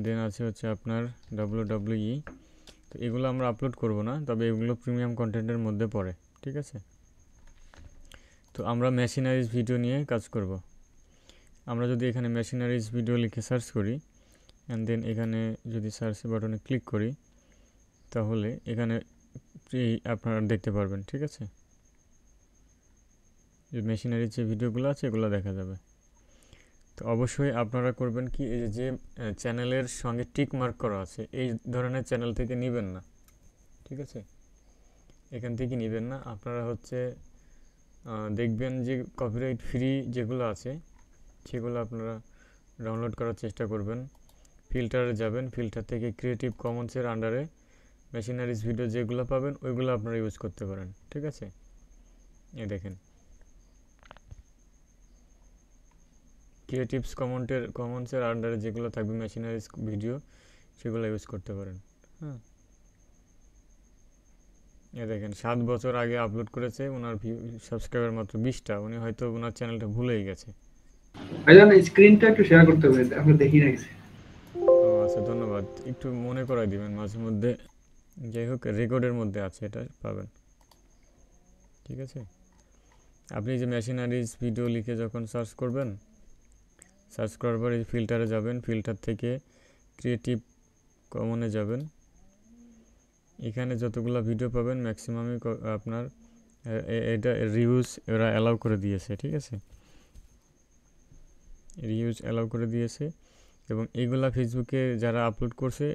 দেন আছে হচ্ছে আপনার WWE। তো এগুলো আমরা আপলোড করব না, তবে এগুলো প্রিমিয়াম কন্টেন্টের মধ্যে পড়ে, ঠিক আছে। তো আমরা মেশিনারিজ ভিডিও নিয়ে কাজ করব। আমরা যদি এখানে মেশিনারিজ ভিডিও লিখে সার্চ করি অ্যান্ড দেন এখানে যদি সার্চ বাটনে ক্লিক করি, তাহলে এখানে আপনারা দেখতে পারবেন, ঠিক আছে। যে মেশিনারির যে ভিডিওগুলো আছে এগুলো দেখা যাবে। তো অবশ্যই আপনারা করবেন কি, এই যে চ্যানেলের সঙ্গে টিক মার্ক করা আছে এই ধরনের চ্যানেল থেকে নেবেন না, ঠিক আছে। এখান থেকে নেবেন না, আপনারা হচ্ছে দেখবেন যে কপিরাইট ফ্রি যেগুলো আছে সেগুলো আপনারা ডাউনলোড করার চেষ্টা করবেন। ফিল্টারে যাবেন, ফিল্টার থেকে ক্রিয়েটিভ কমন্সের আন্ডারে মেশিনারিজ ভিডিও যেগুলো পাবেন ওইগুলো আপনারা ইউজ করতে পারেন, ঠিক আছে। এই দেখেন ক্রিয়েটিভস কমন্সের আন্ডারে যেগুলো থাকবে মেশিনারিজ ভিডিও সেগুলো ইউজ করতে পারেন। হ্যাঁ, এ দেখেন 7 বছর আগে আপলোড করেছে, ওনার সাবস্ক্রাইবার মাত্র 20টা। উনি হয়তো ওনার চ্যানেলটা ভুলেই গেছে। ভাইজান স্ক্রিনটা একটু শেয়ার করতে হবে, আমরা দেখি না গেছে। ও আচ্ছা, ধন্যবাদ। একটু মনে করাই দিবেন মাঝে মধ্যে। যাই হোক, রেকর্ডের মধ্যে আছে, এটা পাবেন, ঠিক আছে। আপনি যে মেশিনারিজ ভিডিও লিখে যখন সার্চ করবেন, সার্চ করার পর এই ফিল্টারে যাবেন, ফিল্টার থেকে ক্রিয়েটিভ কমনে যাবেন। এখানে যতগুলো ভিডিও পাবেন ম্যাক্সিমামই আপনার এটা রিউজ এরা অ্যালাউ করে দিয়েছে, ঠিক আছে। রিউজ অ্যালাউ করে দিয়েছে এবং এইগুলা ফেসবুকে যারা আপলোড করছে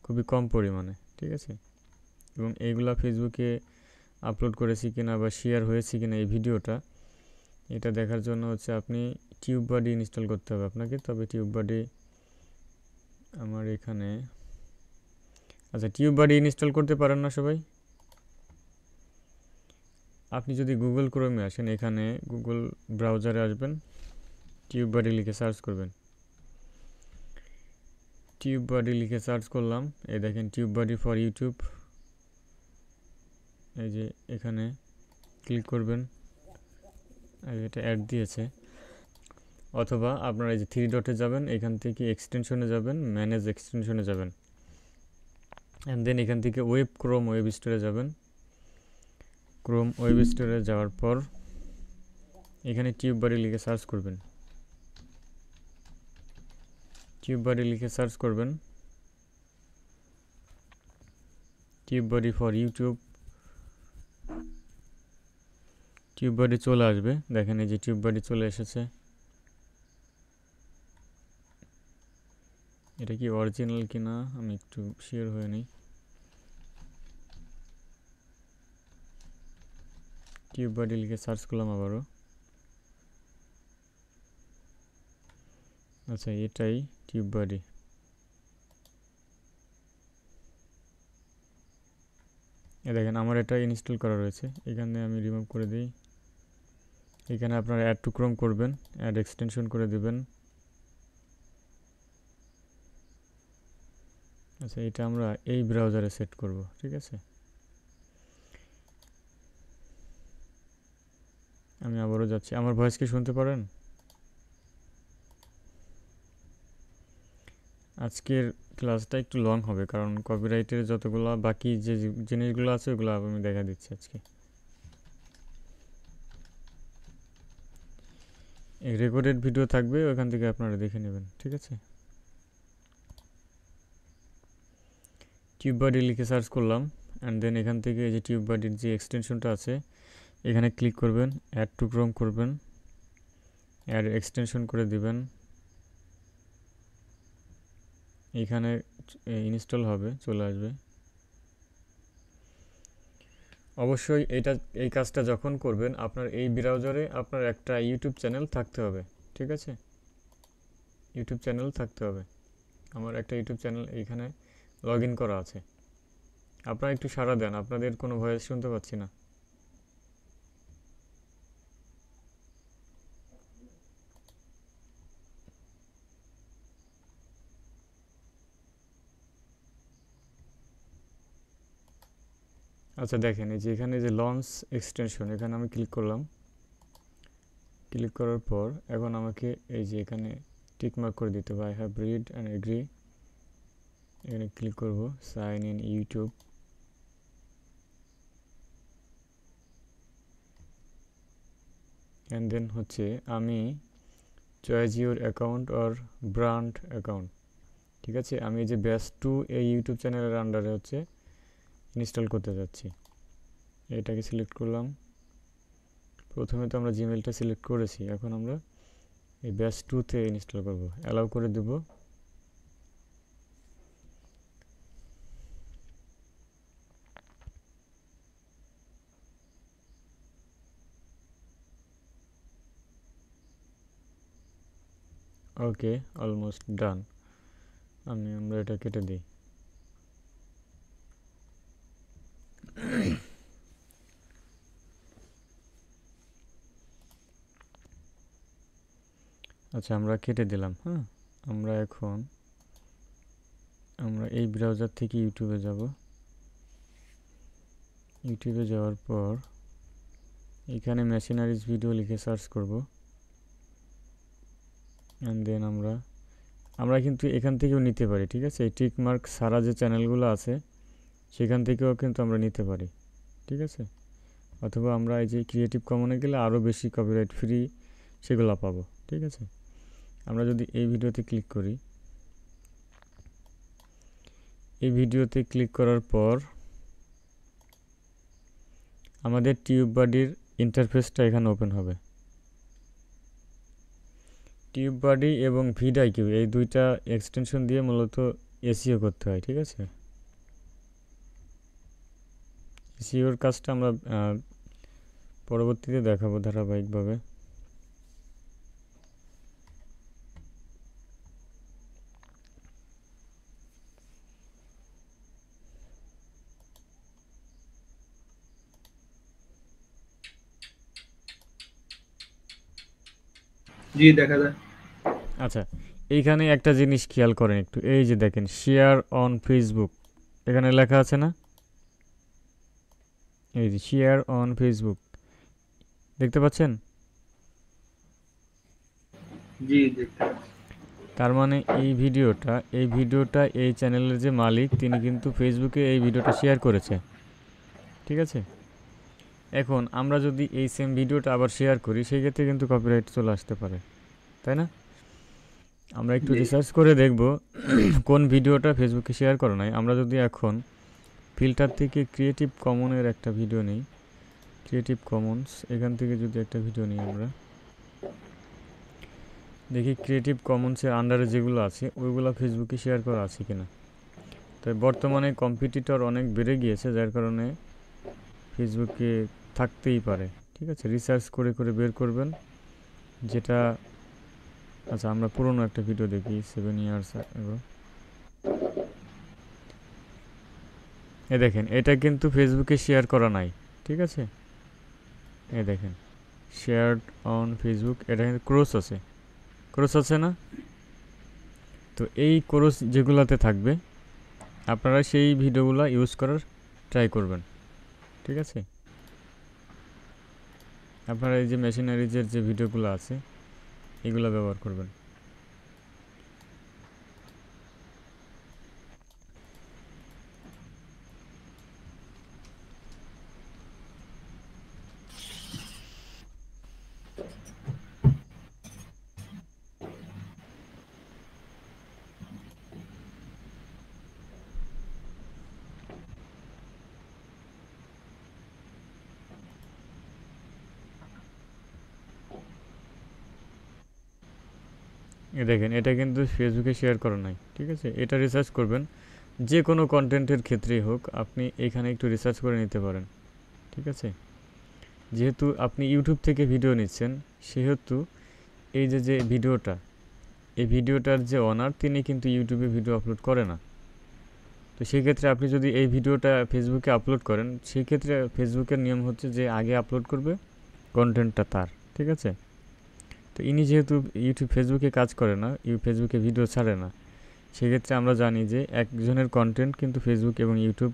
খুবই কম পরিমাণে, ঠিক আছে। এবং এইগুলা ফেসবুকে আপলোড করেছি কিনা বা শেয়ার হয়েছে কিনা এই ভিডিওটা, এটা দেখার জন্য হচ্ছে আপনি টিউববাডি ইনস্টল করতে হবে আপনাকে। তবে টিউববাডি আমার এখানে, আচ্ছা, টিউববাডি ইনস্টল করতে পারেন না সবাই। আপনি যদি গুগল ক্রোমে আসেন, এখানে গুগল ব্রাউজারে আসবেন, টিউববাডি লিখে সার্চ করবেন। টিউববাডি লিখে সার্চ করলাম, এই দেখেন টিউববাডি ফর ইউটিউব, এই যে এখানে ক্লিক করবেন, এটা অ্যাড দিয়েছে। অথবা আপনারা এই যে 3 ডটে যাবেন, এখান থেকে এক্সটেনশনে যাবেন, ম্যানেজ এক্সটেনশনে যাবেন, অ্যান্ড দেন এখান থেকে ক্রোম ওয়েব স্টোরে যাবেন। ক্রোম ওয়েব স্টোরে যাওয়ার পর এখানে টিউববাডি লিখে সার্চ করবেন। টিউববাডি লিখে সার্চ করবেন, টিউববাডি ফর ইউটিউব। টিউববাডি চলে আসবে, দেখেন এই যে টিউববাডি চলে এসেছে। এটা কি অরিজিনাল কিনা আমি একটু শিওর হয়ে নিই। টিউববাডি লিখে সার্চ করলাম আবারও, আচ্ছা এটাই টিউববাডি। দেখেন আমার এটা ইনস্টল করা রয়েছে, এখানে আমি রিমুভ করে দিই। এখানে আপনারা অ্যাড টু ক্রোম করবেন, অ্যাড এক্সটেনশন করে দিবেন। আচ্ছা, এটা আমরা এই ব্রাউজারে সেট করব, ঠিক আছে। আমি আবারও যাচ্ছি, আমার ভয়েস কি শুনতে পারেন? আজকের ক্লাসটা একটু লং হবে, কারণ কপিরাইটের যতগুলো বাকি যে জিনিসগুলো আছে ওগুলো আমি দেখা দিচ্ছি আজকে। এই রেকর্ডেড ভিডিও থাকবে, ওখান থেকে আপনারা দেখে নেবেন, ঠিক আছে। টিউববাডি লিখে সার্চ করলাম, অ্যান্ড দেন এখান থেকে এই যে টিউববাডির যে এক্সটেনশনটা আছে এখানে ক্লিক করবেন, অ্যাড টু ক্রোম করবেন, অ্যাড এক্সটেনশন করে দিবেন। এখানে ইনস্টল হবে, চলে আসবে। অবশ্যই এই কাজটা যখন করবেন আপনার এই ব্রাউজারে আপনার একটা ইউটিউব চ্যানেল থাকতে হবে, ঠিক আছে। ইউটিউব চ্যানেল থাকতে হবে। আমার একটা ইউটিউব চ্যানেল এইখানে লগ ইন করা আছে। আপনারা একটু সাড়া দেন, আপনাদের কোনো ভয়েস শুনতে পাচ্ছি না। আচ্ছা দেখেন, এই যে এখানে যে লঞ্চ এক্সটেনশন, এখানে আমি ক্লিক করলাম। ক্লিক করার পর এখন আমাকে এই যে এখানে টিক মার্ক করে দিতে হবে, I have read and agree. এখানে ক্লিক করব sign in YouTube. And then হচ্ছে আমি choice your account or brand account, ঠিক আছে। আমি এই যে ব্যাস 2 এই ইউটিউব চ্যানেলের আন্ডারে হচ্ছে ইনস্টল করতে যাচ্ছি। এটাকে সিলেক্ট করলাম। প্রথমে তো আমরা জিমেলটা সিলেক্ট করেছি, এখন আমরা এই ব্যাস 2তে ইনস্টল করব। অ্যালাউ করে দেব। ওকে, অলমোস্ট ডান। আমরা এটা কেটে দিই। আচ্ছা, আমরা কেটে দিলাম। হ্যাঁ, আমরা এখন এই ব্রাউজার থেকে ইউটিউবে যাব। ইউটিউবে যাওয়ার পর এখানে মেশিনারিজ ভিডিও লিখে সার্চ করব। অ্যান্ড দেন আমরা কিন্তু এখান থেকেও নিতে পারি, ঠিক আছে। এই টিক মার্ক সারা যে চ্যানেলগুলো আছে সেখান থেকেও কিন্তু আমরা নিতে পারি, ঠিক আছে। অথবা আমরা এই যে ক্রিয়েটিভ কমনে গেলে আরও বেশি কপিরাইট ফ্রি সেগুলো পাবো, ঠিক আছে। আমরা যদি এই ভিডিওতে ক্লিক করি, এই ভিডিওতে ক্লিক করার পর আমাদের টিউববাডির ইন্টারফেসটা এখানে ওপেন হবে। টিউববাডি এবং ভিডআইকিউ এই দুইটা এক্সটেনশন দিয়ে মূলত এসইও করতে হয়, ঠিক আছে। এসইওর কাজটা আমরা পরবর্তীতে দেখাবো ধারাবাহিকভাবে। জি দেখা যায়। আচ্ছা, এইখানে একটা জিনিস খেয়াল করেন একটু। এই যে দেখেন শেয়ার অন ফেসবুক, এখানে লেখা আছে না? এই যে শেয়ার অন ফেসবুক, দেখতে পাচ্ছেন? জি দেখতে পাচ্ছি। তার মানে এই ভিডিওটা এই চ্যানেলের যে মালিক তিনি কিন্তু ফেসবুকে এই ভিডিওটা শেয়ার করেছে, ঠিক আছে। এখন আমরা যদি এই সেম ভিডিওটা আবার শেয়ার করি সেই ক্ষেত্রে কিন্তু কপিরাইট চলে আসতে পারে, তাই না? আমরা একটু জি রিসার্চ করে দেখব কোন ভিডিওটা ফেসবুকে শেয়ার করা নাই। আমরা যদি এখন ফিল্টার থেকে ক্রিয়েটিভ কমনের একটা ভিডিও নিই, ক্রিয়েটিভ কমন্স, এখান থেকে যদি একটা ভিডিও নিই, আমরা দেখি ক্রিয়েটিভ কমন্সের আন্ডারে যেগুলো আছে ওইগুলো ফেসবুকে শেয়ার করা আছে কিনা। তাই বর্তমানে কম্পিটিটর অনেক বেড়ে গিয়েছে, যার কারণে ফেসবুকে থাকতেই পারে, ঠিক আছে। রিসার্চ করে করে বের করবেন যেটা। আচ্ছা, আমরা পুরনো একটা ভিডিও দেখি 7 ইয়ার্স এগো। এ দেখেন, এটা কিন্তু ফেসবুকে শেয়ার করা নাই, ঠিক আছে। এ দেখেন শেয়ারড অন ফেসবুক, এটা কিন্তু ক্রস আছে না? তো এই ক্রস যেগুলাতে থাকবে আপনারা সেই ভিডিওগুলো ইউজ করার ট্রাই করবেন, ঠিক আছে। আপনারা এই যে মেশিনারিজের যে ভিডিওগুলো আছে এগুলো ব্যবহার করবেন। এ দেখেন, এটা কিন্তু ফেসবুকে শেয়ার করা নাই, ঠিক আছে। এটা রিসার্চ করবেন, যে কোনো কন্টেন্টের ক্ষেত্রেই হোক আপনি এখানে একটু রিসার্চ করে নিতে পারেন, ঠিক আছে। যেহেতু আপনি ইউটিউব থেকে ভিডিও নিচ্ছেন সেহেতু এই যে এই ভিডিওটার যে ওনার তিনি কিন্তু ইউটিউবে ভিডিও আপলোড করে না। তো সেক্ষেত্রে আপনি যদি এই ভিডিওটা ফেসবুকে আপলোড করেন সেক্ষেত্রে ফেসবুকের নিয়ম হচ্ছে যে আগে আপলোড করবে কন্টেন্টটা তার, ঠিক আছে। তো ইনি যেহেতু ফেসবুকে কাজ করে না, ফেসবুকে ভিডিও ছাড়ে না, সেক্ষেত্রে আমরা জানি যে একজনের কন্টেন্ট কিন্তু ফেসবুক এবং ইউটিউব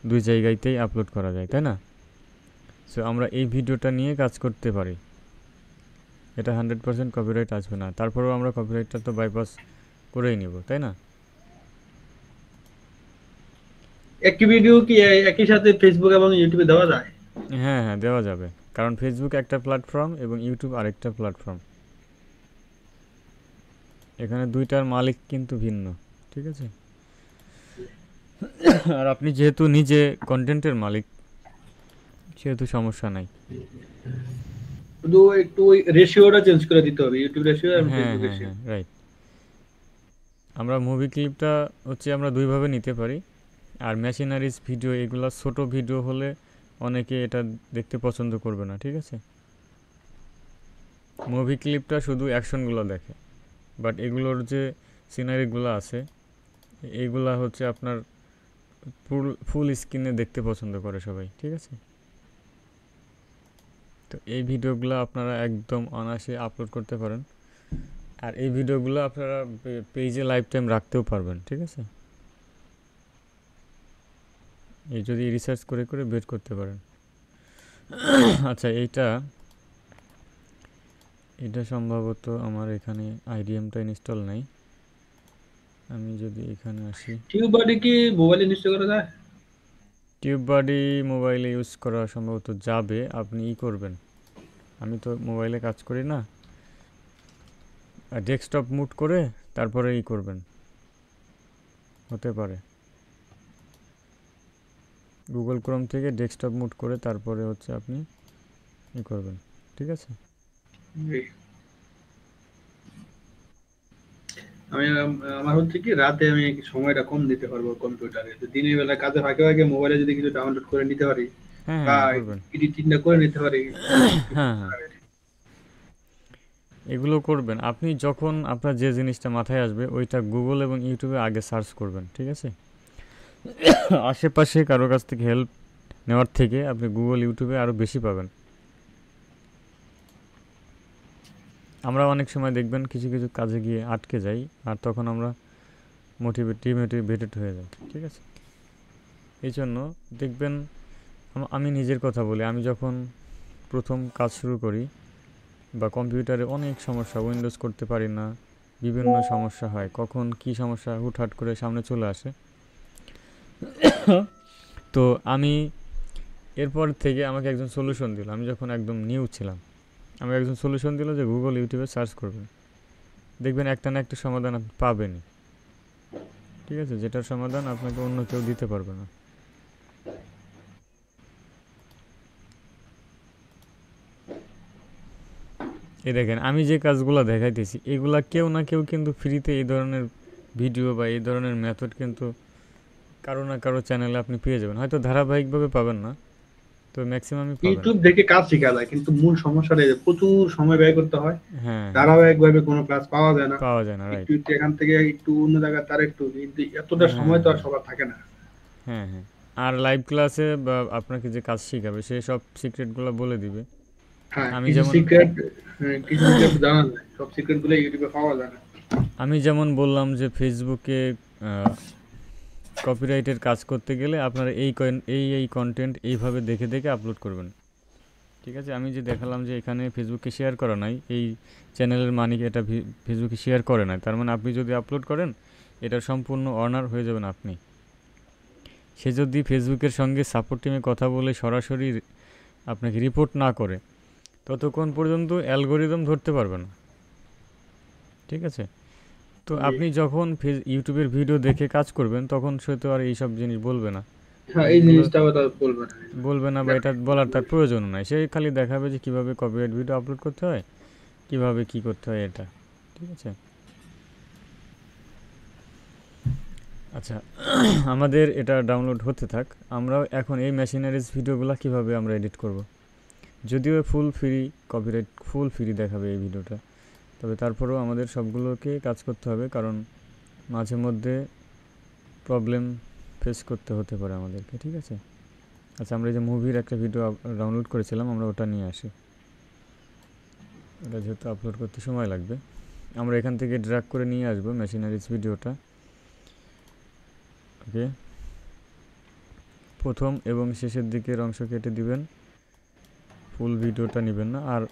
দুই জায়গাতেই আপলোড করা যায়, তাই না? সো আমরা এই ভিডিওটা নিয়ে কাজ করতে পারি, এটা 100% কপিরাইট আসবে না। তারপরেও আমরা কপিরাইটটা তো বাইপাস করেই নেব, তাই না? একই ভিডিও কি একই সাথে ফেসবুক এবং ইউটিউবে দেওয়া যায়? হ্যাঁ হ্যাঁ, দেওয়া যাবে, কারণ ফেসবুক একটা প্ল্যাটফর্ম এবং ইউটিউব আরেকটা প্ল্যাটফর্ম। এখানে দুইটার মালিক কিন্তু ভিন্ন, ঠিক আছে। আর আপনি যেহেতু নিজে কন্টেন্টের মালিক, সেহেতু সমস্যা নাই। শুধু একটু ওই রেশিওটা চেঞ্জ করে দিতে হবে, ইউটিউব রেশিও এবং হ্যাঁ ফেসবুক হ্যাঁ রেশিও। হ্যাঁ, রাইট। আমরা মুভি ক্লিপটা হচ্ছে আমরা দুইভাবে নিতে পারি। আর মেশিনারিজ ভিডিও, এগুলো ছোট ভিডিও হলে অনেকে এটা দেখতে পছন্দ করবে না, ঠিক আছে। মুভি ক্লিপটা শুধু অ্যাকশনগুলো দেখে, বাট এগুলোর যে সিনারিগুলো আছে এইগুলা হচ্ছে আপনার ফুল ফুল স্ক্রিনে দেখতে পছন্দ করে সবাই, ঠিক আছে। তো এই ভিডিওগুলো আপনারা একদম অনায়াসে আপলোড করতে পারেন। আর এই ভিডিওগুলো আপনারা পেজে লাইফ টাইম রাখতেও পারবেন, ঠিক আছে। এই যদি রিসার্চ করে করে বের করতে পারেন। আচ্ছা, এটা সম্ভবত আমার এখানে আইডিএমটা ইনস্টল নাই। আমি যদি এখানে আসি, টিউব বডি কি মোবাইলে ইনস্টল করা যায়? টিউব বডি মোবাইলে ইউজ করা সম্ভবত যাবে। আপনি করবেন, আমি তো মোবাইলে কাজ করি না, ডেস্কটপ মুট করে তারপরে করবেন, হতে পারে। গুগল ক্রোম থেকে ডেস্কটপ মুট করে তারপরে হচ্ছে আপনি করবেন, ঠিক আছে। জি। আমি আমার হচ্ছে কি রাতে আমি সময়টা কম দিতে পারবো কম্পিউটারে, তো দিনের বেলা কাজে ফাঁকে ফাঁকে মোবাইলে যদি কিছু ডাউনলোড করে নিতে পারি হ্যাঁ বা হ্যাঁ, করবেন। এডিটিংটা করে নিতে পারি তাহলে একটু হ্যাঁ সুবিধা হ্যাঁ, হয়। এগুলো করবেন। আপনি যখন আপনার যে জিনিসটা মাথায় আসবে ওইটা গুগল এবং ইউটিউবে আগে সার্চ করবেন, ঠিক আছে। আশেপাশে কারো কাছ থেকে হেল্প নেওয়ার থেকে আপনি গুগল ইউটিউবে আরও বেশি পাবেন। আমরা অনেক সময় দেখবেন কিছু কিছু কাজে গিয়ে আটকে যাই, আর তখন আমরা ডিমোটিভেটেড হয়ে যাই, ঠিক আছে। এই জন্য দেখবেন, আমি নিজের কথা বলি, আমি যখন প্রথম কাজ শুরু করি বা কম্পিউটারে অনেক সমস্যা, উইন্ডোজ করতে পারি না, বিভিন্ন সমস্যা হয়, কখন কি সমস্যা হুটহাট করে সামনে চলে আসে। তো আমি এরপর থেকে আমাকে একজন সলিউশন দিল, আমি যখন একদম নিউ ছিলাম, আমাকে একজন সলিউশন দিল যে গুগল ইউটিউবে সার্চ করবেন, দেখবেন একটা না একটা সমাধান আপনি পাবেনই, ঠিক আছে, যেটার সমাধান আপনাকে অন্য কেউ দিতে পারবে না। এই দেখেন, আমি যে কাজগুলো দেখাইতেছি এগুলা কেউ না কেউ কিন্তু ফ্রিতে এই ধরনের ভিডিও বা এই ধরনের মেথড কিন্তু কারো না কারো চ্যানেলে আপনি পেয়ে যাবেন, হয়তো ধারাবাহিকভাবে পাবেন না, তো ম্যাক্সিমামই পাবেন। ইউটিউব দেখে কাজ শেখা যায়, কিন্তু মূল সমস্যাটা এই যে প্রচুর সময় ব্যয় করতে হয়, হ্যাঁ হ্যাঁ, ধারাবাহিক ভাবে কোনো ক্লাস পাওয়া যায় না। পাওয়া যায় না, একটু রাইট। একটু এখান থেকে একটু অন্য জায়গায় তার একটু, কিন্তু এতটা হ্যাঁ সময় তো আর হ্যাঁ সবার থাকে না। হ্যাঁ হ্যাঁ, আর লাইভ ক্লাসে বা আপনাকে যে কাজ শেখাবে সে সব সিক্রেটগুলো বলে দিবে। হ্যাঁ, আমি কিছু যেমন সিক্রেট, কিছু সিক্রেট জানা যায়, সব সিক্রেট গুলো ইউটিউবে পাওয়া যায় না। আমি যেমন বললাম যে ফেসবুকে কপিরাইটের কাজ করতে গেলে আপনারা এই কন্টেন্ট এইভাবে দেখে দেখে আপলোড করবেন, ঠিক আছে। আমি যে দেখালাম যে এখানে ফেসবুকে শেয়ার করা নাই, এই চ্যানেলের মালিক এটা ফেসবুকে শেয়ার করে নাই, তার মানে আপনি যদি আপলোড করেন এটার সম্পূর্ণ অনার হয়ে যাবেন আপনি। সে যদি ফেসবুকের সঙ্গে সাপোর্ট টিমে কথা বলে সরাসরি আপনাকে রিপোর্ট না করে ততক্ষণ পর্যন্ত অ্যালগোরিদম ধরতে পারবে না, ঠিক আছে। তো জি। আপনি যখন ইউটিউবের ভিডিও দেখে কাজ করবেন তখন সে তো আর এইসব জিনিস বলবে না, হ্যাঁ, এই এইগুলো জিনিসটা ওটা বলবে না। বলবে না, বা এটা বলার তার প্রয়োজন নাই। সে খালি দেখাবে যে কীভাবে কপিরাইট ভিডিও আপলোড করতে হয়, কীভাবে কী করতে হয়, এটা, ঠিক আছে। আচ্ছা, আমাদের এটা ডাউনলোড হতে থাক। আমরা এখন এই মেশিনারিজ ভিডিওগুলো কীভাবে আমরা এডিট করব, যদিও full free, copyright full free দেখাবে এই ভিডিওটা, তবে তারপরেও আমাদের সবগুলোকে কাজ করতে হবে, কারণ মাঝে মধ্যে প্রবলেম ফেস করতে হতে পারে আমাদেরকে, ঠিক আছে। আচ্ছা, আমরা এই যে মুভির একটা ভিডিও ডাউনলোড করেছিলাম, আমরা ওটা নিয়ে আসি। এটা যেহেতু আপলোড করতে সময় লাগবে, আমরা এখান থেকে ড্র্যাগ করে নিয়ে আসবো মেশিনারিজ ভিডিওটা। ওকে, প্রথম এবং শেষের দিকের অংশ কেটে দিবেন, ফুল ভিডিওটা নেবেন না। আর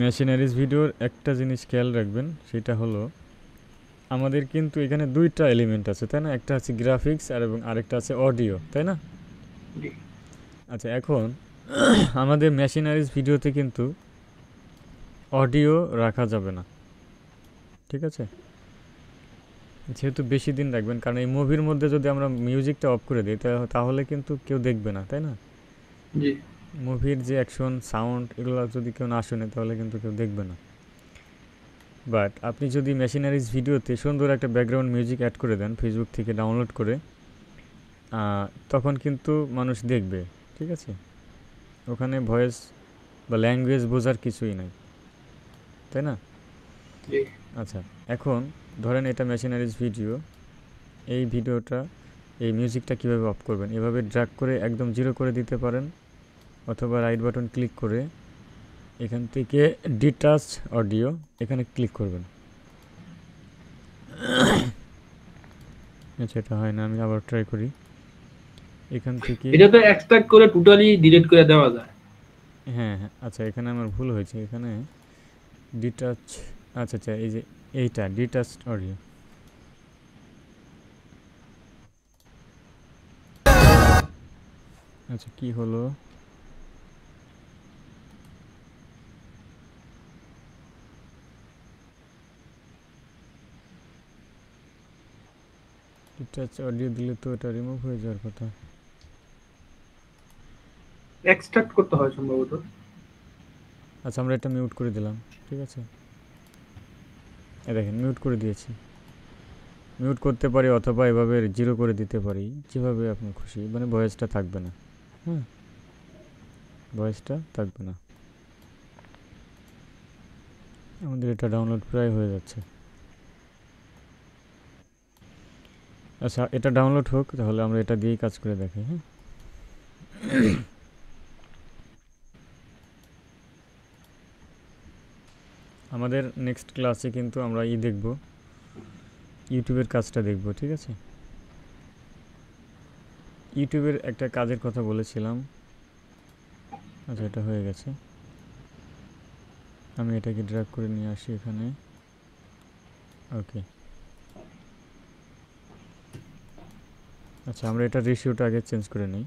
মেশিনারিজ ভিডিওর একটা জিনিস খেয়াল রাখবেন, সেটা হলো আমাদের কিন্তু এখানে দুইটা এলিমেন্ট আছে, তাই না? একটা আছে গ্রাফিক্স আর এবং আরেকটা আছে অডিও, তাই না? জি আচ্ছা, এখন আমাদের মেশিনারিজ ভিডিওতে কিন্তু অডিও রাখা যাবে না, ঠিক আছে? যেহেতু বেশি দিন রাখবেন, কারণ এই মুভির মধ্যে যদি আমরা মিউজিকটা অফ করে দিই তাহলে কিন্তু কেউ দেখবে না, তাই না? জি মুভির যে অ্যাকশন সাউন্ড এগুলো যদি কেউ না শুনে তাহলে কিন্তু কেউ দেখবে না। বাট আপনি যদি মেশিনারিজ ভিডিওতে সুন্দর একটা ব্যাকগ্রাউন্ড মিউজিক অ্যাড করে দেন ফেসবুক থেকে ডাউনলোড করে, তখন কিন্তু মানুষ দেখবে, ঠিক আছে? ওখানে ভয়েস বা ল্যাঙ্গুয়েজ বোঝার কিছুই নাই, তাই না? জি আচ্ছা, এখন ধরেন এটা মেশিনারিজ ভিডিও, এই ভিডিওটা এই মিউজিকটা কীভাবে অফ করবেন? এভাবে ড্র্যাগ করে একদম জিরো করে দিতে পারেন, অথবা রাইট বাটন ক্লিক করে এখান থেকে ডিটাচ অডিও এখানে ক্লিক করবেন। আচ্ছা, এটা হয় না, আমি আবার ট্রাই করি। এখান থেকে এটা তো এক্সট্রাক্ট করে টোটালি ডিলিট করে দেওয়া যায়। হ্যাঁ হ্যাঁ, আচ্ছা এখানে আমার ভুল হয়েছে, এখানে ডিটাচ, আচ্ছা আচ্ছা, এই যে এইটা ডিটাচ অডিও। আচ্ছা, কি হলো? ডিটাচ অডিও দিলে তো এটা রিমুভ হয়ে যাওয়ার কথা। এক্সট্রাক্ট করতে হয় সম্ভবত। আচ্ছা, আমরা এটা মিউট করে দিলাম, ঠিক আছে? দেখেন মিউট করে দিয়েছি। মিউট করতে পারি অথবা এভাবে জিরো করে দিতে পারি, যেভাবে আপনি খুশি, মানে ভয়েসটা থাকবে না। হ্যাঁ, ভয়েসটা থাকবে না। আমাদের এটা ডাউনলোড প্রায় হয়ে যাচ্ছে। আচ্ছা, এটা ডাউনলোড হোক, তাহলে আমরা এটা দিয়েই কাজ করে দেখাই। হ্যাঁ, আমাদের নেক্সট ক্লাসে কিন্তু আমরা দেখব, ইউটিউবের কাজটা দেখব, ঠিক আছে? ইউটিউবের একটা কাজের কথা বলেছিলাম। আচ্ছা, এটা হয়ে গেছে। আমি এটাকে ড্র্যাগ করে নিয়ে আসি এখানে। ওকে, আচ্ছা, আমরা এটা রেশিওটা আগে চেঞ্জ করে নিই।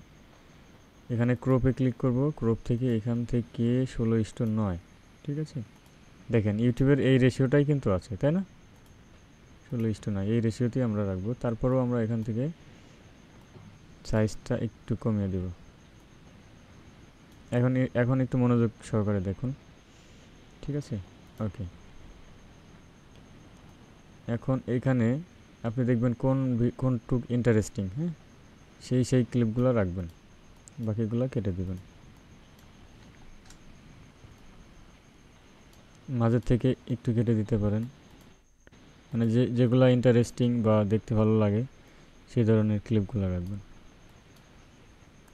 এখানে ক্রপে ক্লিক করব, ক্রপ থেকে এখান থেকে 16:9, ঠিক আছে? দেখেন ইউটিউবের এই রেশিওটাই কিন্তু আছে, তাই না? 16:9 এই রেশিওতেই আমরা রাখবো। তারপরেও আমরা এখান থেকে সাইজটা একটু কমিয়ে দেব। এখন একটু মনোযোগ সহকারে দেখুন, ঠিক আছে? ওকে, এখন এখানে আপনি দেখবেন কোনটুক ইন্টারেস্টিং, হ্যাঁ, সেই ক্লিপগুলো রাখবেন, বাকিগুলো কেটে দেবেন। মাঝের থেকে একটু কেটে দিতে পারেন, মানে যেগুলো ইন্টারেস্টিং বা দেখতে ভালো লাগে সেই ধরনের ক্লিপগুলো রাখবেন।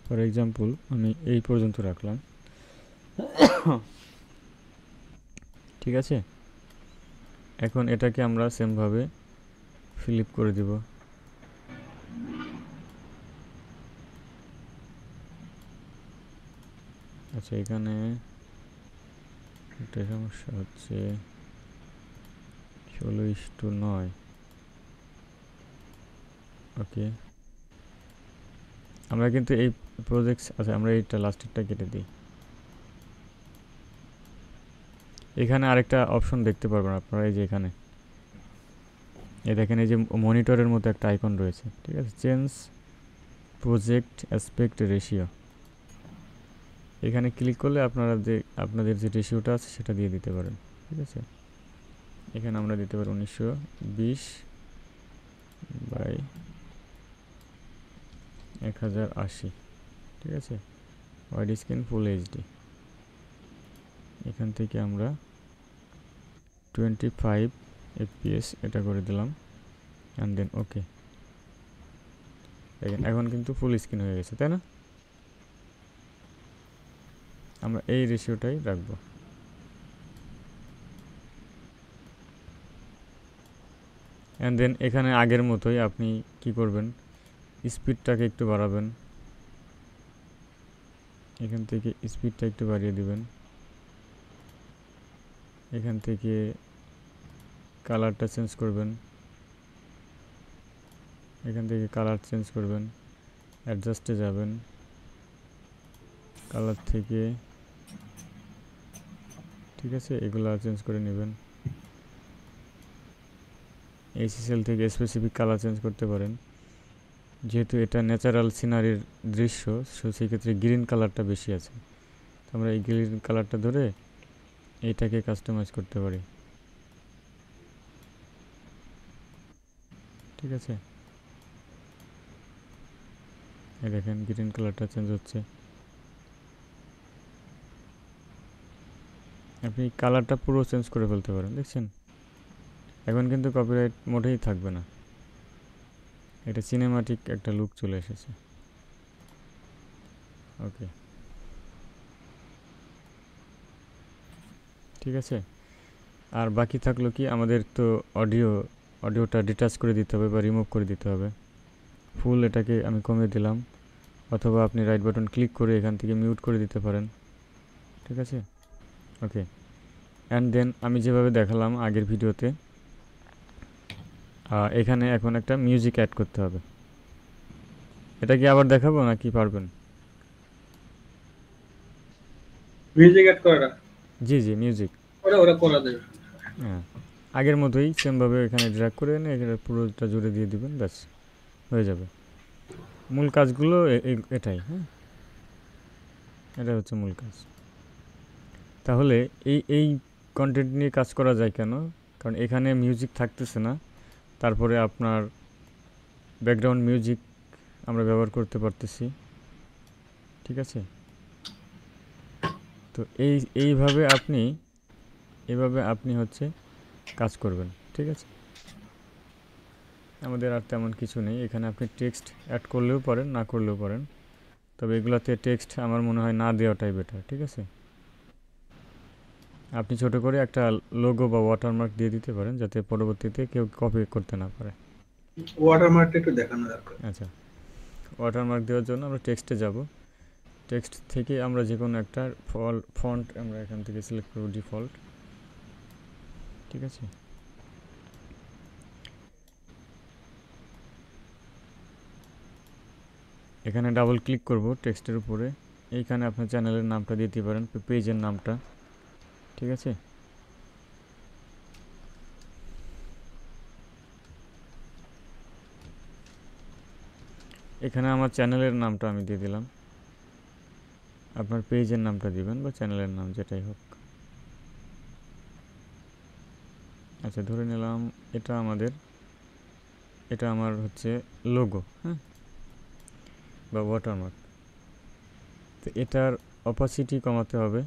ফর এক্সাম্পল আমি এই পর্যন্ত রাখলাম, ঠিক আছে? এখন এটাকে আমরা সেমভাবে ফ্লিপ করে দিব। আচ্ছা, এখানে একটা সমস্যা হচ্ছে, 16:9। ওকে, আমরা কিন্তু এই প্রজেক্ট, আচ্ছা আমরা এইটা লাস্টেরটা কেটে দিই। এখানে আরেকটা অপশন দেখতে পারবেন আপনারা, এই যে এখানে এই দেখেন, এই যে মনিটরের মতো একটা আইকন রয়েছে, ঠিক আছে? চেঞ্জ প্রজেক্ট অ্যাসপেক্ট রেশিও, এখানে ক্লিক করলে আপনাদের যে রেশিওটা আছে সেটা দিয়ে দিতে পারেন, ঠিক আছে? এখানে আমরা দিতে পারি 1920/1080, ঠিক আছে? Wide screen full HD. এখান থেকে আমরা 25 fps এটা করে দিলাম, অ্যান্ড দেন ওকে। দেখেন এখন কিন্তু ফুল স্ক্রিন হয়ে গেছে, তাই না? আমরা এই রেশিওটাই রাখবো। অ্যান্ড দেন এখানে আগের মতোই আপনি কি করবেন, স্পিডটাকে একটু বাড়াবেন, এখান থেকে স্পিডটা একটু বাড়িয়ে দিবেন, এখান থেকে কালারটা চেঞ্জ করবেন, এখান থেকে কালার চেঞ্জ করবেন, অ্যাডজাস্টে যাবেন, কালার থেকে, ঠিক আছে, এগুলো চেঞ্জ করে নেবেন। এইচএসএল থেকে স্পেসিফিক কালার চেঞ্জ করতে পারেন। যেহেতু এটা ন্যাচারাল সিনারির দৃশ্য, সো সেক্ষেত্রে গ্রিন কালারটা বেশি আছে, তো আমরা এই গ্রিন কালারটা ধরে এইটাকে কাস্টমাইজ করতে পারি, ঠিক আছে। এই দেখেন গ্রিন কালারটা চেঞ্জ হচ্ছে। আপনি কালারটা পুরো চেঞ্জ করে ফেলতে পারেন, দেখছেন। এখন কিন্তু কপিরাইট মোটেই থাকবে না, এটা সিনেমাটিক একটা লুক চলে এসেছে। ওকে, ঠিক আছে। আর বাকি থাকলো কি, আমাদের তো অডিওটা ডিটাচ করে দিতে হবে বা রিমুভ করে দিতে হবে। ফুল এটাকে আমি কমিয়ে দিলাম, অথবা আপনি রাইট বাটন ক্লিক করে এখান থেকে মিউট করে দিতে পারেন, ঠিক আছে। ওকে, অ্যান্ড দেন আমি যেভাবে দেখালাম আগের ভিডিওতে, এখানে এখন একটা মিউজিক অ্যাড করতে হবে। এটা কি আবার দেখাবো নাকি পারবেন? মিউজিক অ্যাড করাটা জি জি, মিউজিক। ওরা ওরা করা যাবে। হ্যাঁ, আগের মতোই সেমভাবে এখানে ড্র্যাগ করে এনে এখানে পুরোটা জুড়ে দিয়ে দিবেন, ব্যাস হয়ে যাবে। মূল কাজগুলো এটাই, হ্যাঁ, এটা হচ্ছে মূল কাজ। তাহলে এই কন্টেন্ট নিয়ে কাজ করা যায় কেন? কারণ এখানে মিউজিক থাকতেছে না, তারপরে আপনার ব্যাকগ্রাউন্ড মিউজিক আমরা ব্যবহার করতে পারতেছি, ঠিক আছে। তো এইভাবে আপনি হচ্ছে কাজ করবেন, ঠিক আছে। আমাদের আর তেমন কিছু নেই এখানে। আপনি টেক্সট অ্যাড করলেও পারেন, না করলেও পারেন, তবে এগুলাতে টেক্সট আমার মনে হয় না দেওয়াটাই বেটার, ঠিক আছে। আপনি ছোট করে একটা লোগো বা ওয়াটারমার্ক দিয়ে দিতে পারেন, যাতে পরবর্তীতে কেউ কপি করতে না পারে। ওয়াটারমার্কটা একটু দেখানো দরকার। আচ্ছা, ওয়াটারমার্ক দেওয়ার জন্য আমরা টেক্সটে যাব। টেক্সট থেকে আমরা যে কোনো একটা ফন্ট আমরা এখান থেকে সিলেক্ট করব, ডিফল্ট, ঠিক আছে। এখানে ডাবল ক্লিক করব টেক্সটের উপরে, এইখানে আপনার চ্যানেলের নামটা দিতে পারেন, পেজের নামটা, ঠিক আছে। এখানে আমার চ্যানেলের নামটা আমি দিয়ে দিলাম, আপনার পেজের নামটা দিবেন বা চ্যানেলের নাম যেটাই হোক। আচ্ছা, ধরে নিলাম এটা আমার হচ্ছে লোগো, হ্যাঁ, বা ওয়াটারমার্ক। তো এটার অপাসিটি কমাতে হবে।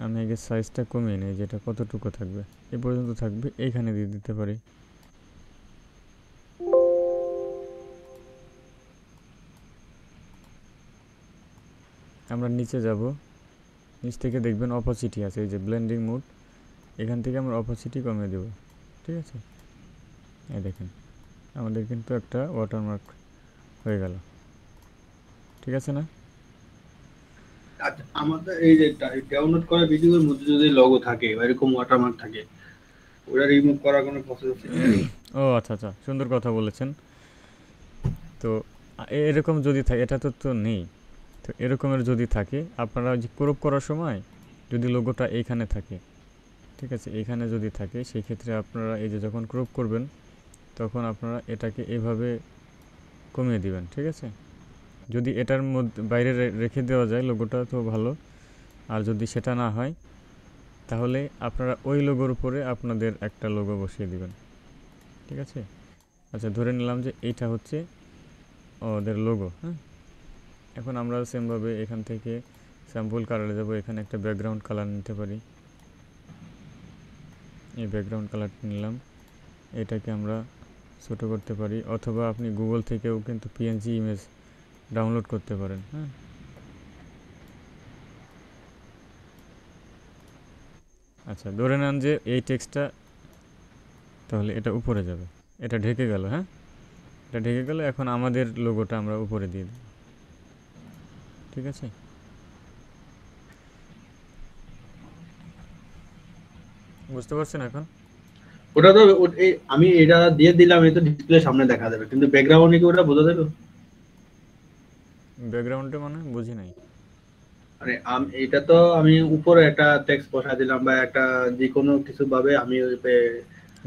আমি আগে সাইজটা কমিয়ে নিই, যেটা কতটুকু থাকবে, এ পর্যন্ত থাকবে, এইখানে দিয়ে দিতে পারি। আমরা নিচে যাব, নিচ থেকে দেখবেন অপাসিটি আছে, এই যে ব্লেন্ডিং মোড, এখান থেকে আমরা অপাসিটি কমিয়ে দেব, ঠিক আছে। এই দেখেন আমাদের কিন্তু একটা ওয়াটারমার্ক হয়ে গেল, ঠিক আছে না? আচ্ছা, আমাদের এই যে ডাউনলোড করা ভিডিওর মধ্যে যদি লোগো থাকে বা এরকম ওয়াটারমার্ক থাকে, ওটা রিমুভ করার কোনো প্রসেস আছে কি? ও আচ্ছা আচ্ছা, সুন্দর কথা বলেছেন। তো এরকম যদি থাকে, এটা তো নেই, তো এরকমের যদি থাকে, আপনারা যে ক্রপ করার সময় যদি লোগোটা এইখানে থাকে, ঠিক আছে, এইখানে যদি থাকে, সেই ক্ষেত্রে আপনারা এই যে যখন ক্রপ করবেন তখন আপনারা এটাকে এভাবে কমিয়ে দিবেন, ঠিক আছে। যদি এটার মধ্যে বাইরে রেখে দেওয়া যায় লোগোটা তো ভালো, আর যদি সেটা না হয় তাহলে আপনারা ওই লোগোর উপরে আপনাদের একটা লোগো বসিয়ে দিবেন, ঠিক আছে। আচ্ছা, ধরে নিলাম যে এইটা হচ্ছে ওদের লোগো, হ্যাঁ। এখন আমরা সেমভাবে এখান থেকে স্যাম্পল কালারে যাব, এখানে একটা ব্যাকগ্রাউন্ড কালার নিতে পারি, এই ব্যাকগ্রাউন্ড কালারটা নিলাম, এটাকে আমরা ছোটো করতে পারি, অথবা আপনি গুগল থেকেও কিন্তু পিএনজি ইমেজ ডাউনলোড করতে পারেন, হ্যাঁ। আচ্ছা, ধরে নেন যে এই টেক্সটটা, তাহলে এটা উপরে যাবে, এটা ঢেকে গেল, হ্যাঁ, এটা ঢেকে গেল। এখন আমাদের লোগোটা আমরা উপরে দিয়ে দিই, ঠিক আছে। বুঝতে পারছেন এখন? ওটা তো আমি এটা দিয়ে দিলাম, এই তো ডিসপ্লে সামনে দেখা যাবে, কিন্তু ব্যাকগ্রাউন্ডে কি ওটা বোঝা যাবে? ব্যাকগ্রাউন্ডে মানে বুঝি নাই। মানে এটা তো আমি উপরে একটা টেক্সট বসা দিলাম বা একটা যে কোনো কিছু ভাবে আমি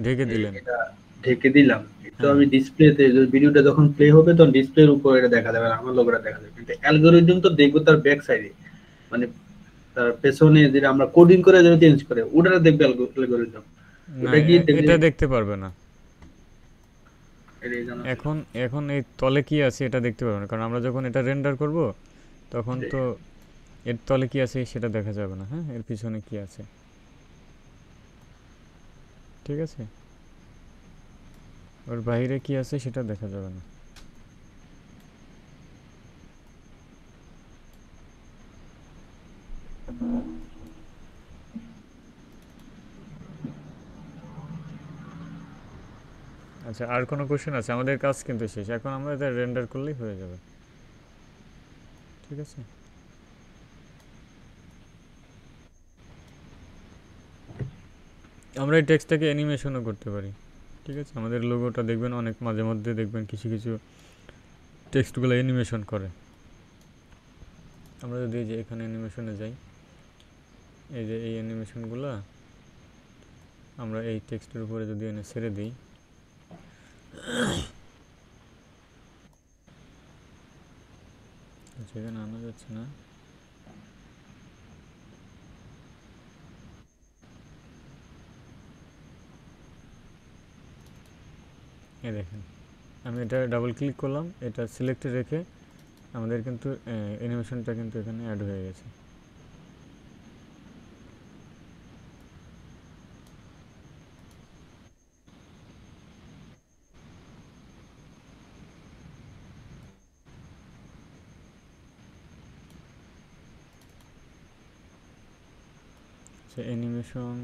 ঢেকে দিলেন। এটা ঢেকে দিলাম। তো হ্যাঁ আমি হ্যাঁ। ডিসপ্লেতে ভিডিওটা যখন প্লে হবে তখন ডিসপ্লের উপর এটা দেখা যাবে, আর আমার লোগোটা দেখা যাবে, কিন্তু অ্যালগরিদম তো দেখবো তার ব্যাক সাইডে, মানে তার পেছনে যেটা আমরা কোডিং করে যেটা চেঞ্জ করে ওটা দেখবে অ্যালগরিদম। না ওটা কি দেখবে? এটা দেখতে পারবে না। এটাই জানা ছিল। এখন এখন এই তলে কি আছে এটা দেখতে পারবে না, কারণ আমরা যখন এটা রেন্ডার করব তখন জি। তো এর তলে কি আছে সেটা দেখা যাবে না। হ্যাঁ, এর পিছনে কি আছে, ঠিক আছে, ওর বাইরে কি আছে সেটা দেখা যাবে না। আচ্ছা, আর কোনো কোশ্চেন আছে? আমাদের কাজ কিন্তু শেষ, এখন আমরা এটা রেন্ডার করলেই হয়ে যাবে, ঠিক আছে। আমরা এই টেক্সটটাকে অ্যানিমেশনও করতে পারি, ঠিক আছে। আমাদের লোগোটা দেখবেন অনেক মাঝে মধ্যে দেখবেন কিছু কিছু টেক্সটগুলো অ্যানিমেশন করে। আমরা যদি এই যে এখানে অ্যানিমেশনে যাই, এই যে এই অ্যানিমেশনগুলো আমরা এই টেক্সটের উপরে যদি এনে ছেড়ে দিই, সেখানে আনা যাচ্ছে না। এই দেখেন, আমি এটা ডাবল ক্লিক করলাম, এটা সিলেক্টে রেখে আমাদের কিন্তু অ্যানিমেশনটা কিন্তু এখানে অ্যাড হয়ে গেছে। সে অ্যানিমেশন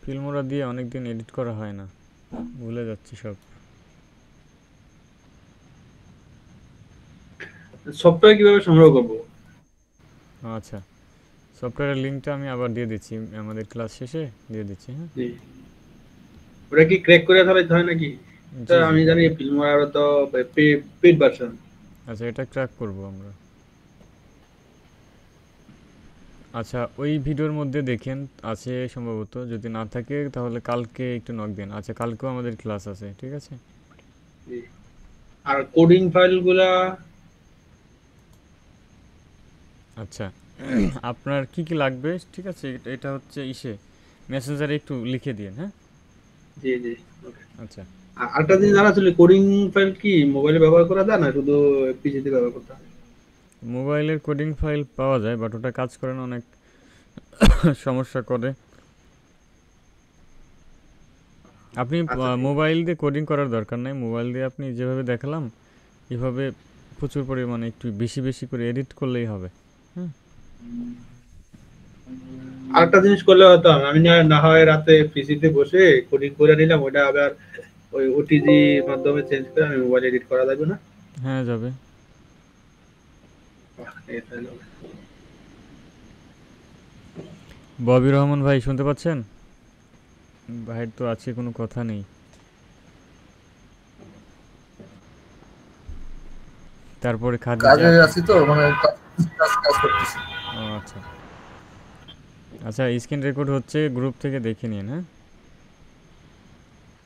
ফিল্মোরা দিয়ে অনেক দিন এডিট করা হয় না, ভুলে যাচ্ছি সব। সফটওয়্যার কিভাবে সংগ্রহ করবো? আচ্ছা, সফটওয়্যারের লিঙ্কটা আমি আবার দিয়ে দিচ্ছি আমাদের ক্লাস শেষে দিয়ে দিচ্ছি। হ্যাঁ, জি। ওটা কি ক্র্যাক করে ফেলাইতে হয় নাকি? তো জি জি। আমি জানি ফিল্মোরা তো পেড ভার্সন। আচ্ছা, এটা ক্র্যাক করব আমরা। আচ্ছা, ওই ভিডিওর মধ্যে দেখেন আছে সম্ভবত, যদি না থাকে তাহলে কালকে একটু নক দিন। আচ্ছা, কালকেও আমাদের ক্লাস আছে, ঠিক আছে। জি। আর কোডিং ফাইলগুলা? আচ্ছা, আপনার কি কি লাগবে, ঠিক আছে, এটা হচ্ছে মেসেঞ্জারে একটু লিখে দিন। হ্যাঁ, জি জি। ওকে। আচ্ছা। আরেকটা জিনিস জানা ছিল, কোডিং ফাইল কি মোবাইলে ব্যবহার করা যায় না শুধু পিসিতে ব্যবহার করতে হয়? মোবাইলের কোডিং ফাইল পাওয়া যায়, বাট ওটা কাজ করে না, অনেক সমস্যা করে। আপনি আচ্ছা ঠিক আছে। মোবাইল দিয়ে কোডিং করার দরকার নাই, মোবাইল দিয়ে আপনি যেভাবে দেখালাম এভাবে প্রচুর পরিমাণে একটু বেশি বেশি করে এডিট করলেই হবে। হ্যাঁ, আরেকটা জিনিস করলে হতো, আমি না না হয় রাতে পিসিতে বসে কোডিং করে নিলাম, ওটা আবার ওই ওটিজি মাধ্যমে চেঞ্জ করে আমি মোবাইল এডিট করা যাবে না? হ্যাঁ যাবে। বাহ, এই তাহলে হবে। ববি রহমান ভাই শুনতে পাচ্ছেন? ভাইয়ের তো আজকে কোনো কথা নেই। তারপরে খাদিজা। কাজে আছি তো মানে কাজ কাজ করতেছি। ও আচ্ছা। আচ্ছা, স্ক্রিন রেকর্ড হচ্ছে, গ্রুপ থেকে দেখে নিন। হ্যাঁ,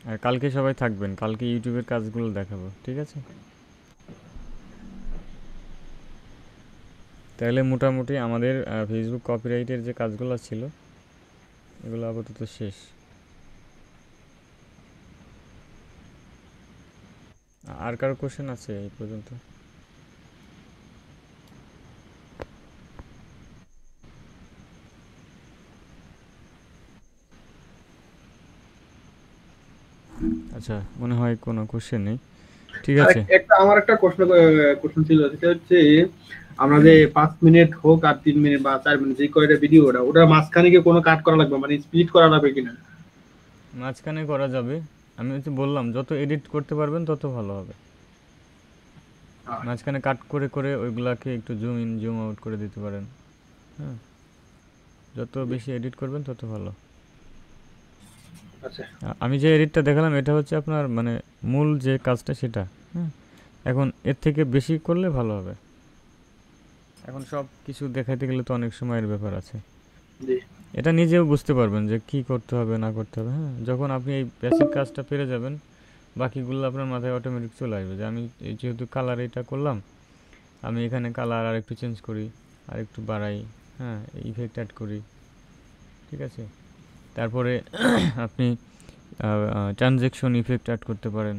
আর কালকে সবাই থাকবেন, কালকে ইউটিউবের কাজগুলো দেখাবো, ঠিক আছে। তাহলে মোটামুটি আমাদের ফেসবুক কপিরাইটের যে কাজগুলো ছিল এগুলো আপাতত শেষ। আর কারো কোশ্চেন আছে এই পর্যন্ত? আচ্ছা, মনে হয় কোনো কোশ্চেন নেই, ঠিক আর আছে। একটা আমার একটা কোশ্চেন ছিল, সেটা হচ্ছে আমরা যে 5 মিনিট হোক আর 3 মিনিট বা 4 মিনিট যে কয়টা ভিডিও, ওটার মাঝখানে কি কোনো কাট করা লাগবে, মানে স্প্লিট করা লাগবে কিনা? মাঝখানে করা যাবে, আমি হচ্ছে বললাম যত এডিট করতে পারবেন তত ভালো হবে। মাঝখানে কাট করে করে ওইগুলাকে একটু জুম ইন জুম আউট করে দিতে পারেন। হ্যাঁ, যত বেশি এডিট করবেন তত ভালো। আচ্ছা আমি যে এডিটটা দেখালাম এটা হচ্ছে আপনার মানে মূল যে কাজটা সেটা। হ্যাঁ, এখন এর থেকে বেশি করলে ভালো হবে। এখন সব কিছু দেখাইতে গেলে তো অনেক সময়ের ব্যাপার আছে। জি এটা নিজেও বুঝতে পারবেন যে কি করতে হবে না করতে হবে। হ্যাঁ, যখন আপনি এই বেসিক কাজটা পেরে যাবেন বাকিগুলো আপনার মাথায় অটোমেটিক চলে আসবে যে আমি এই যেহেতু কালার এটা করলাম, আমি এখানে কালার আর একটু চেঞ্জ করি, আর একটু বাড়াই, হ্যাঁ, ইফেক্ট অ্যাড করি, ঠিক আছে। তারপরে আপনি ট্রানজ্যাকশন ইফেক্ট অ্যাড করতে পারেন।